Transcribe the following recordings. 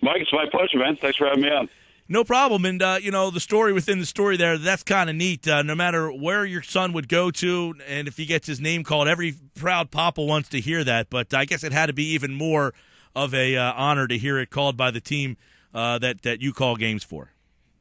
Mike, it's my pleasure, man. Thanks for having me on. No problem. And, the story within the story there, that's kind of neat. No matter where your son would go to, and if he gets his name called, every proud papa wants to hear that. But I guess it had to be even more of a honor to hear it called by the team that you call games for.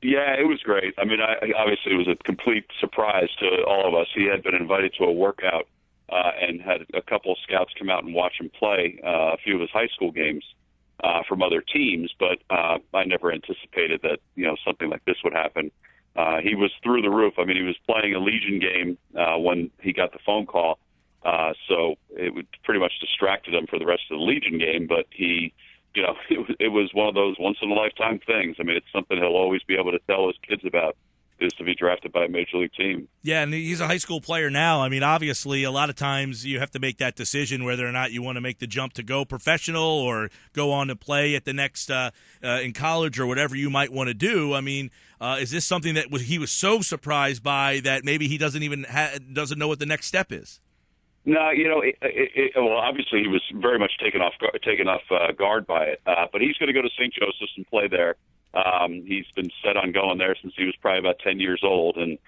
Yeah, it was great. I mean, obviously it was a complete surprise to all of us. He had been invited to a workout and had a couple of scouts come out and watch him play a few of his high school games from other teams, but I never anticipated that, something like this would happen. He was through the roof. I mean, he was playing a Legion game when he got the phone call, so it would pretty much distracted him for the rest of the Legion game, but he, it was one of those once-in-a-lifetime things. I mean, it's something he'll always be able to tell his kids about, is to be drafted by a major league team. Yeah, and he's a high school player now. I mean, obviously, a lot of times you have to make that decision whether or not you want to make the jump to go professional or go on to play at the next in college or whatever you might want to do. I mean, is this something that he was so surprised by that maybe he doesn't even doesn't know what the next step is? No, well, obviously he was very much taken off guard by it, but he's going to go to St. Joseph's and play there. He's been set on going there since he was probably about 10 years old, and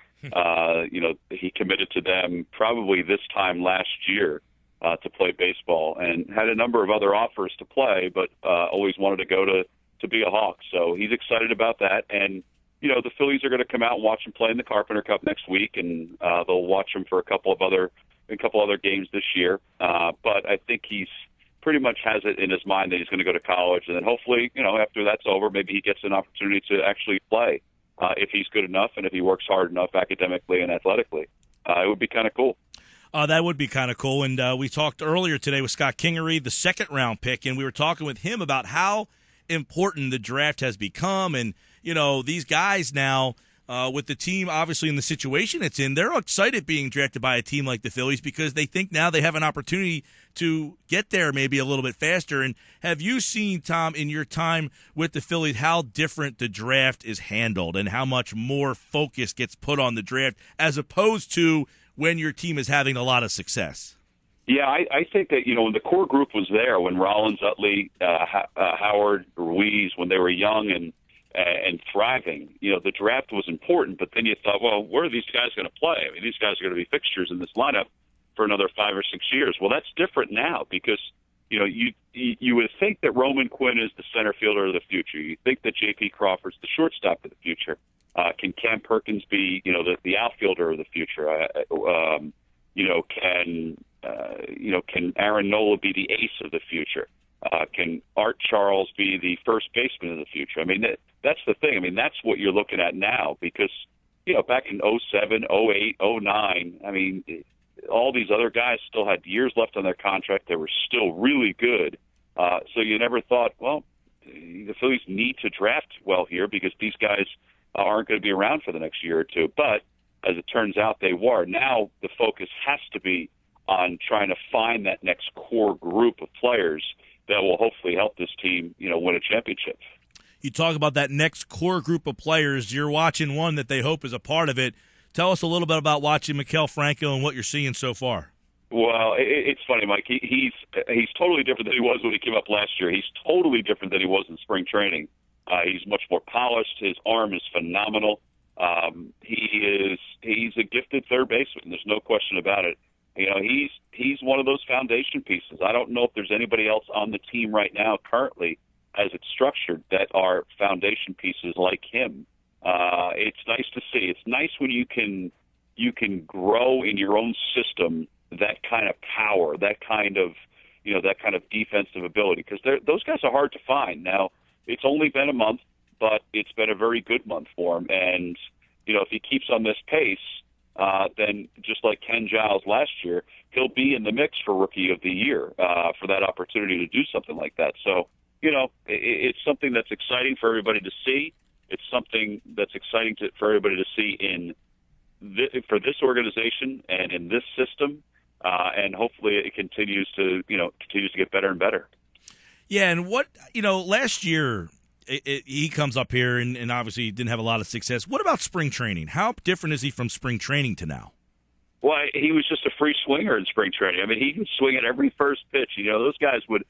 he committed to them probably this time last year to play baseball, and had a number of other offers to play, but always wanted to go to be a Hawk. So he's excited about that, and the Phillies are going to come out and watch him play in the Carpenter Cup next week, and they'll watch him for a couple other games this year. But I think he's pretty much has it in his mind that he's going to go to college, and then hopefully, after that's over, maybe he gets an opportunity to actually play if he's good enough and if he works hard enough academically and athletically. It would be kind of cool. That would be kind of cool. And we talked earlier today with Scott Kingery, the second-round pick, and we were talking with him about how important the draft has become. And, these guys now, with the team obviously in the situation it's in, they're excited being drafted by a team like the Phillies because they think now they have an opportunity to get there maybe a little bit faster. And have you seen, Tom, in your time with the Phillies, how different the draft is handled and how much more focus gets put on the draft as opposed to when your team is having a lot of success? Yeah, I think that, when the core group was there, when Rollins, Utley, Howard, Ruiz, when they were young and thriving, the draft was important, but then you thought, well, where are these guys going to play? I mean, these guys are going to be fixtures in this lineup for another 5 or 6 years. Well, that's different now because, you would think that Roman Quinn is the center fielder of the future. You think that J.P. Crawford's the shortstop of the future. Can Cam Perkins be, the outfielder of the future? Can Aaron Nola be the ace of the future? Can Art Charles be the first baseman of the future? I mean, that's the thing. I mean, that's what you're looking at now because, back in 07, 08, 09, I mean, all these other guys still had years left on their contract. They were still really good. So you never thought, well, the Phillies need to draft well here because these guys aren't going to be around for the next year or two. But as it turns out, they were. Now the focus has to be on trying to find that next core group of players that will hopefully help this team, win a championship. You talk about that next core group of players. You're watching one that they hope is a part of it. Tell us a little bit about watching Mikkel Franco and what you're seeing so far. Well, it's funny, Mike. He's totally different than he was when he came up last year. He's totally different than he was in spring training. He's much more polished. His arm is phenomenal. He's a gifted third baseman. There's no question about it. He's one of those foundation pieces. I don't know if there's anybody else on the team right now currently as it's structured that are foundation pieces like him. It's nice to see. It's nice when you can grow in your own system that kind of power, that kind of defensive ability, because those guys are hard to find. Now, it's only been a month, but it's been a very good month for him. And, if he keeps on this pace, then just like Ken Giles last year, he'll be in the mix for Rookie of the Year for that opportunity to do something like that. So, it's something that's exciting for everybody to see. It's something that's exciting for everybody to see for this organization and in this system, and hopefully it continues to get better and better. Yeah, and last year he comes up here and obviously didn't have a lot of success. What about spring training? How different is he from spring training to now? Well, he was just a free swinger in spring training. I mean, he can swing at every first pitch. Those guys would,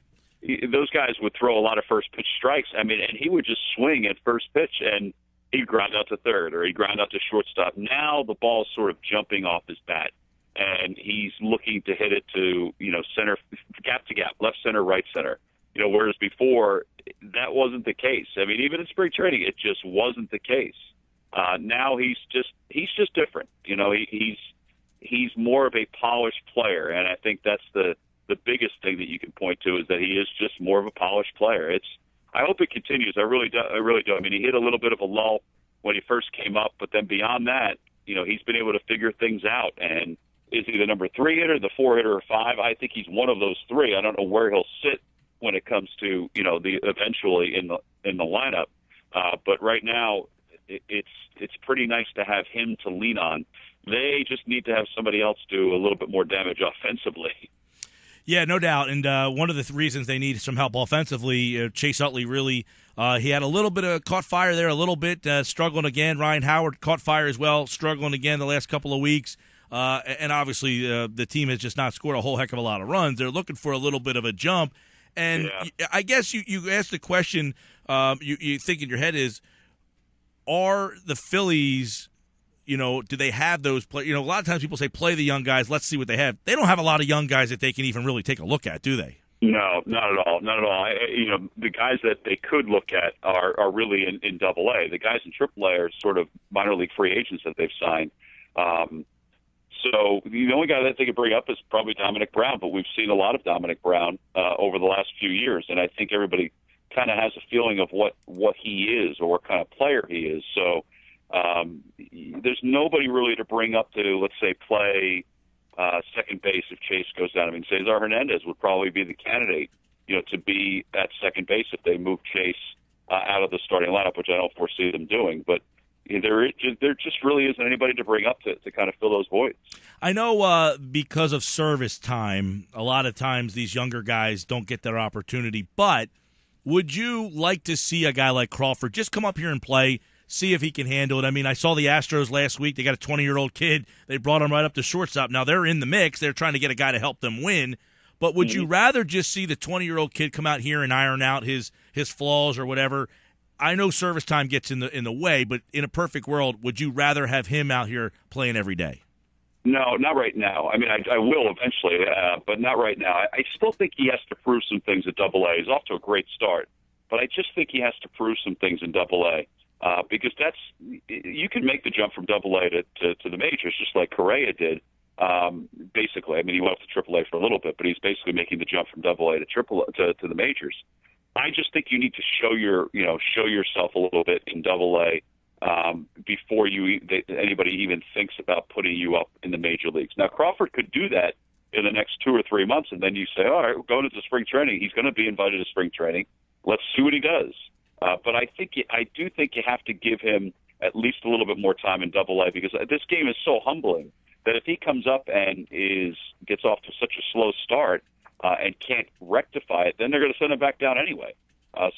those guys would throw a lot of first pitch strikes. I mean, and he would just swing at first pitch and he'd ground out to third or he'd ground out to shortstop. Now the ball's sort of jumping off his bat and he's looking to hit it to, center, gap to gap, left center, right center. Whereas before that wasn't the case. I mean, even in spring training, it just wasn't the case. Now he's just different. He's more of a polished player, and I think that's the biggest thing that you can point to is that he is just more of a polished player. I hope it continues. I really do. I mean, he hit a little bit of a lull when he first came up, but then beyond that, he's been able to figure things out. And is he the number 3 hitter, the 4 hitter, or 5? I think he's one of those 3. I don't know where he'll sit when it comes to the eventually in the lineup, but right now it's pretty nice to have him to lean on. They just need to have somebody else do a little bit more damage offensively. Yeah, no doubt. And one of the reasons they need some help offensively, Chase Utley really, he had a little bit of caught fire there, a little bit struggling again. Ryan Howard caught fire as well, struggling again the last couple of weeks. And obviously the team has just not scored a whole heck of a lot of runs. They're looking for a little bit of a jump. And yeah. I guess you asked the question you think in your head is, are the Phillies, do they have those players? A lot of times people say play the young guys, let's see what they have. They don't have a lot of young guys that they can even really take a look at, do they? No, not at all. Not at all. The guys that they could look at are really in Double-A. The guys in Triple-A are sort of minor league free agents that they've signed. So the only guy that they could bring up is probably Dominic Brown, but we've seen a lot of Dominic Brown over the last few years, and I think everybody kind of has a feeling of what he is or what kind of player he is. So there's nobody really to bring up to, let's say, play second base if Chase goes down. I mean, Cesar Hernandez would probably be the candidate, to be at second base if they move Chase out of the starting lineup, which I don't foresee them doing, but there just really isn't anybody to bring up to kind of fill those voids. I know because of service time, a lot of times these younger guys don't get their opportunity. But would you like to see a guy like Crawford just come up here and play, see if he can handle it? I mean, I saw the Astros last week. They got a 20-year-old kid. They brought him right up to shortstop. Now they're in the mix. They're trying to get a guy to help them win. But would you rather just see the 20-year-old kid come out here and iron out his flaws or whatever? I know service time gets in the way, but in a perfect world, would you rather have him out here playing every day? No, not right now. I mean, I will eventually, but not right now. I still think he has to prove some things at Double-A. He's off to a great start, but I just think he has to prove some things in Double-A because you can make the jump from Double-A to the majors just like Correa did. Basically, I mean, he went up to Triple-A for a little bit, but he's basically making the jump from Double-A to the majors. I just think you need to show yourself a little bit in Double-A before anybody even thinks about putting you up in the major leagues. Now, Crawford could do that in the next 2 or 3 months, and then you say, all right, we're going into spring training. He's going to be invited to spring training. Let's see what he does. But I do think you have to give him at least a little bit more time in Double-A because this game is so humbling that if he comes up and gets off to such a slow start, and can't rectify it, then they're going to send him back down anyway.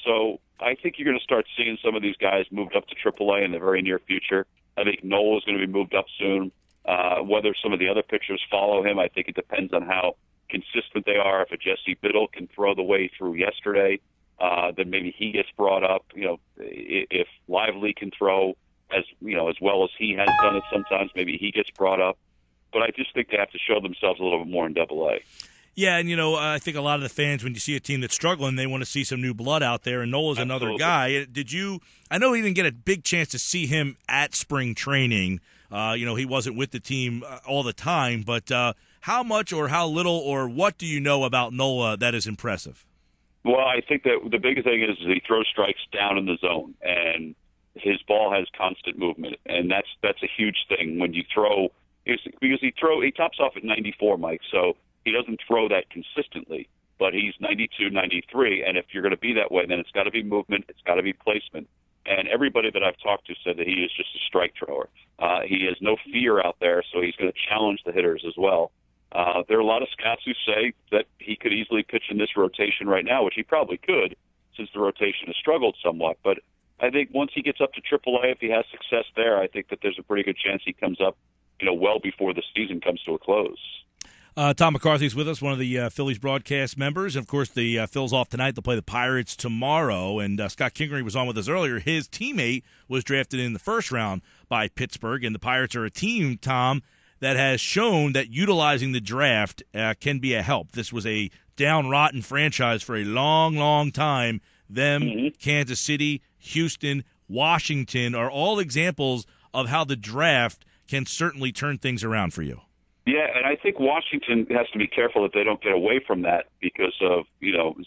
So I think you're going to start seeing some of these guys moved up to AAA in the very near future. I think Nola is going to be moved up soon. Whether some of the other pitchers follow him, I think it depends on how consistent they are. If a Jesse Biddle can throw the way through yesterday, then maybe he gets brought up. If Lively can throw as well as he has done it sometimes, maybe he gets brought up. But I just think they have to show themselves a little bit more in Double-A. Yeah, and, I think a lot of the fans, when you see a team that's struggling, they want to see some new blood out there, and Nola's another guy. I know he didn't get a big chance to see him at spring training. He wasn't with the team all the time, but how much or how little or what do you know about Nola that is impressive? Well, I think that the biggest thing is he throws strikes down in the zone, and his ball has constant movement, and that's a huge thing when you throw because he tops off at 94, Mike, so he doesn't throw that consistently, but he's 92, 93, and if you're going to be that way, then it's got to be movement, it's got to be placement. And everybody that I've talked to said that he is just a strike thrower. He has no fear out there, so he's going to challenge the hitters as well. There are a lot of scouts who say that he could easily pitch in this rotation right now, which he probably could, since the rotation has struggled somewhat. But I think once he gets up to AAA, if he has success there, I think that there's a pretty good chance he comes up, well before the season comes to a close. Tom McCarthy is with us, one of the Phillies broadcast members. Of course, the Phils off tonight. They'll play the Pirates tomorrow. And Scott Kingery was on with us earlier. His teammate was drafted in the first round by Pittsburgh. And the Pirates are a team, Tom, that has shown that utilizing the draft can be a help. This was a down-rotten franchise for a long, long time. Them, Kansas City, Houston, Washington are all examples of how the draft can certainly turn things around for you. Yeah, and I think Washington has to be careful that they don't get away from that because of,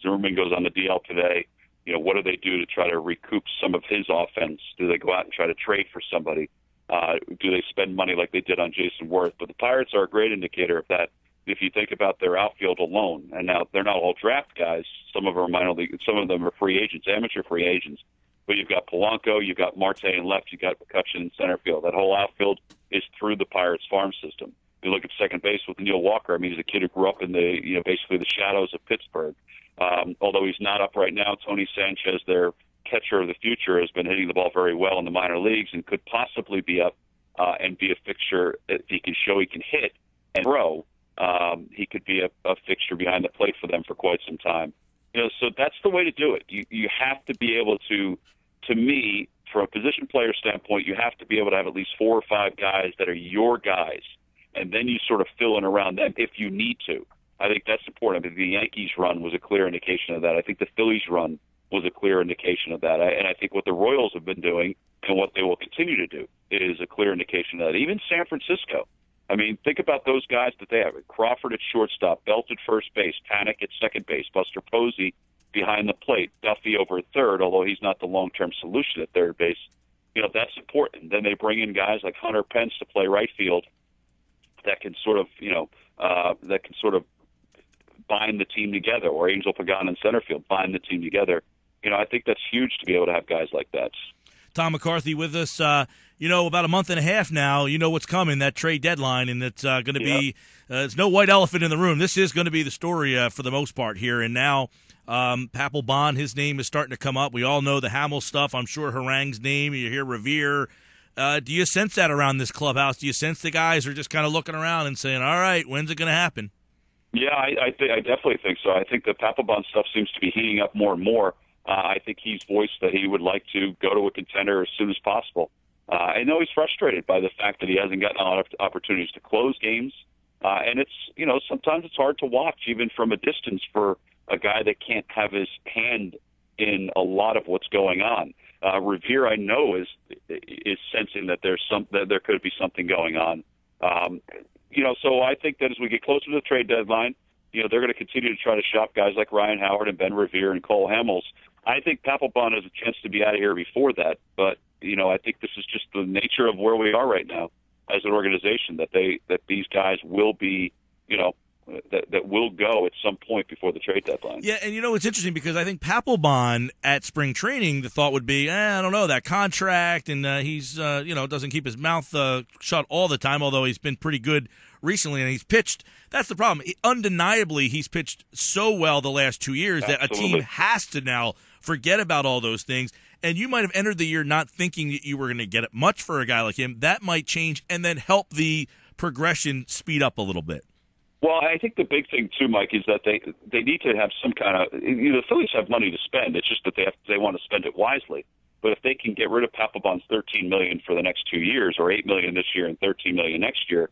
Zimmerman goes on the DL today. What do they do to try to recoup some of his offense? Do they go out and try to trade for somebody? Do they spend money like they did on Jason Worth? But the Pirates are a great indicator of that. If you think about their outfield alone, and now they're not all draft guys. Some of them are minor league. Some of them are free agents, amateur free agents. But you've got Polanco, you've got Marte in left, you've got McCutcheon in center field. That whole outfield is through the Pirates farm system. You look at second base with Neil Walker. I mean, he's a kid who grew up in basically the shadows of Pittsburgh. Although he's not up right now, Tony Sanchez, their catcher of the future, has been hitting the ball very well in the minor leagues and could possibly be up and be a fixture if he can show he can hit and throw. He could be a fixture behind the plate for them for quite some time. So that's the way to do it. You have to be able to me, from a position player standpoint, you have to be able to have at least 4 or 5 guys that are your guys. And then you sort of fill in around them if you need to. I think that's important. I mean, the Yankees run was a clear indication of that. I think the Phillies run was a clear indication of that. And I think what the Royals have been doing and what they will continue to do is a clear indication of that. Even San Francisco. I mean, think about those guys that they have. Crawford at shortstop, Belt at first base, Panic at second base, Buster Posey behind the plate, Duffy over at third, although he's not the long-term solution at third base. That's important. Then they bring in guys like Hunter Pence to play right field that can sort of bind the team together, or Angel Pagan in center field, bind the team together. I think that's huge to be able to have guys like that. Tom McCarthy with us. About a month and a half now, what's coming, that trade deadline, and it's going to be it's no white elephant in the room. This is going to be the story for the most part here. And now Papelbon, his name is starting to come up. We all know the Hamill stuff. I'm sure Harang's name. You hear Revere. Do you sense that around this clubhouse? Do you sense the guys are just kind of looking around and saying, all right, when's it going to happen? Yeah, I definitely think so. I think the Papelbon stuff seems to be heating up more and more. I think he's voiced that he would like to go to a contender as soon as possible. I know he's frustrated by the fact that he hasn't gotten a lot of opportunities to close games. And it's, sometimes it's hard to watch even from a distance for a guy that can't have his hand in a lot of what's going on. Revere, I know, is sensing that that there could be something going on. So I think that as we get closer to the trade deadline, they're going to continue to try to shop guys like Ryan Howard and Ben Revere and Cole Hamels. I think Papelbon has a chance to be out of here before that, but I think this is just the nature of where we are right now as an organization, that these guys will be, that will go at some point before the trade deadline. Yeah, and it's interesting because I think Papelbon at spring training, the thought would be, I don't know, that contract, and he's, doesn't keep his mouth shut all the time, although he's been pretty good recently, and he's pitched. That's the problem. Undeniably, he's pitched so well the last 2 years that a team has to now forget about all those things. And you might have entered the year not thinking that you were going to get it much for a guy like him. That might change and then help the progression speed up a little bit. Well, I think the big thing too, Mike, is that they need to have some kind of. The Phillies have money to spend. It's just that they want to spend it wisely. But if they can get rid of Papelbon's $13 million for the next 2 years, or $8 million this year and $13 million next year,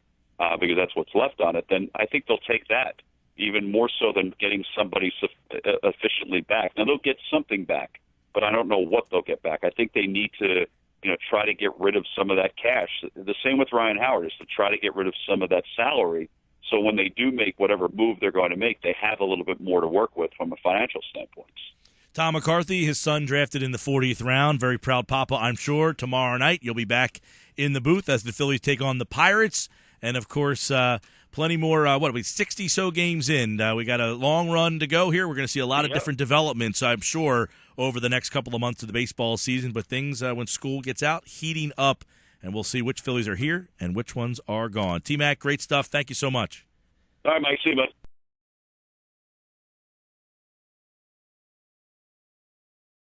because that's what's left on it, then I think they'll take that even more so than getting somebody efficiently back. Now they'll get something back, but I don't know what they'll get back. I think they need to, try to get rid of some of that cash. The same with Ryan Howard, is to try to get rid of some of that salary. So when they do make whatever move they're going to make, they have a little bit more to work with from a financial standpoint. Tom McCarthy, his son drafted in the 40th round. Very proud papa, I'm sure. Tomorrow night you'll be back in the booth as the Phillies take on the Pirates. And, of course, plenty more, 60-so games in. We got a long run to go here. We're going to see a lot of different developments, I'm sure, over the next couple of months of the baseball season. But things, when school gets out, heating up. And we'll see which Phillies are here and which ones are gone. T-Mac, great stuff. Thank you so much. All right, Mike. See you, bud.